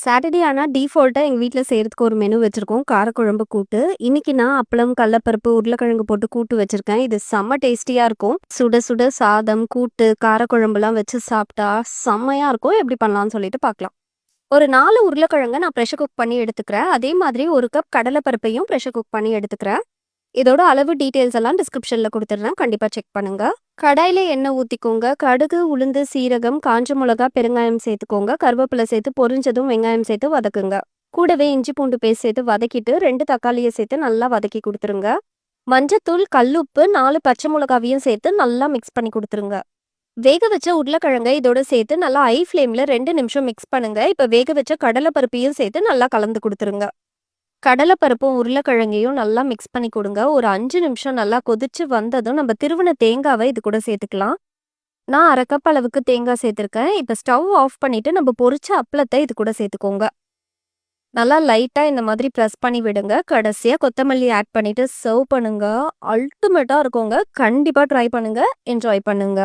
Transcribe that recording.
Saturday ஆனா டிஃபால்ட்டா எங்க வீட்ல செய்றதுக்கு ஒரு மெனு வச்சிருக்கோம். காரக்குழம்பு கூட்டு. இன்னைக்கு நான் அப்பளம், கடலப்பருப்பு, உருளைக்கிழங்கு போட்டு கூட்டு வச்சிருக்கேன். இது செம்ம டேஸ்டியா இருக்கும். சுட சுட சாதம், கூட்டு, காரக்குழம்புலாம் வச்சு சாப்பிட்டா செம்மையா இருக்கும். எப்படி பண்ணலாம்னு சொல்லிட்டு பார்க்கலாம். ஒரு 4 உருளைக்கிழங்க நான் பிரஷர் குக் பண்ணி எடுத்துக்கிறேன். அதே மாதிரி 1 கப் கடலைப்பருப்பையும் பிரஷர் குக் பண்ணி எடுத்துக்கிறேன். இதோட அளவு டீட்டெயில்ஸ் எல்லாம் டிஸ்கிரிப்ஷன்ல குடுத்துடுறேன். கண்டிப்பா செக் பண்ணுங்க. கடாயில எண்ணெய் ஊத்திக்கோங்க. கடுகு, உளுந்து, சீரகம், காஞ்ச மிளகா, பெருங்காயம் சேர்த்துக்கோங்க. கருவேப்பிலை சேர்த்து பொரிஞ்சதும் வெங்காயம் சேர்த்து வதக்குங்க. கூடவே இஞ்சி பூண்டு பேஸ்ட் சேர்த்து வதக்கிட்டு 2 தக்காளியை சேர்த்து நல்லா வதக்கி கொடுத்துருங்க. மஞ்சத்தூள், கல்லுப்பு, 4 பச்சை மிளகாவையும் சேர்த்து நல்லா மிக்ஸ் பண்ணி கொடுத்துருங்க. வேக வச்ச உருளைக்கிழங்க இதோட சேர்த்து நல்லா ஹை ஃப்ளேம்ல 2 நிமிஷம் மிக்ஸ் பண்ணுங்க. இப்ப வேக வச்ச கடலை பருப்பையும் சேர்த்து நல்லா கலந்து கொடுத்துருங்க. கடலை பருப்பும் உருளைக்கிழங்கையும் நல்லா மிக்ஸ் பண்ணி கொடுங்க. ஒரு 5 நிமிஷம் நல்லா கொதிச்சு வந்ததும் நம்ம திருவின தேங்காவை இது கூட சேர்த்துக்கலாம். நான் 1/2 கப் அளவுக்கு தேங்காய் சேர்த்துருக்கேன். இப்போ ஸ்டவ் ஆஃப் பண்ணிட்டு நம்ம பொரிச்ச அப்பளத்தை இது கூட சேர்த்துக்கோங்க. நல்லா லைட்டா இந்த மாதிரி ப்ரெஸ் பண்ணி விடுங்க. கடைசியா கொத்தமல்லி ஆட் பண்ணிட்டு சர்வ் பண்ணுங்க. அல்டிமேட்டா இருக்குங்க. கண்டிப்பா ட்ரை பண்ணுங்க. என்ஜாய் பண்ணுங்க.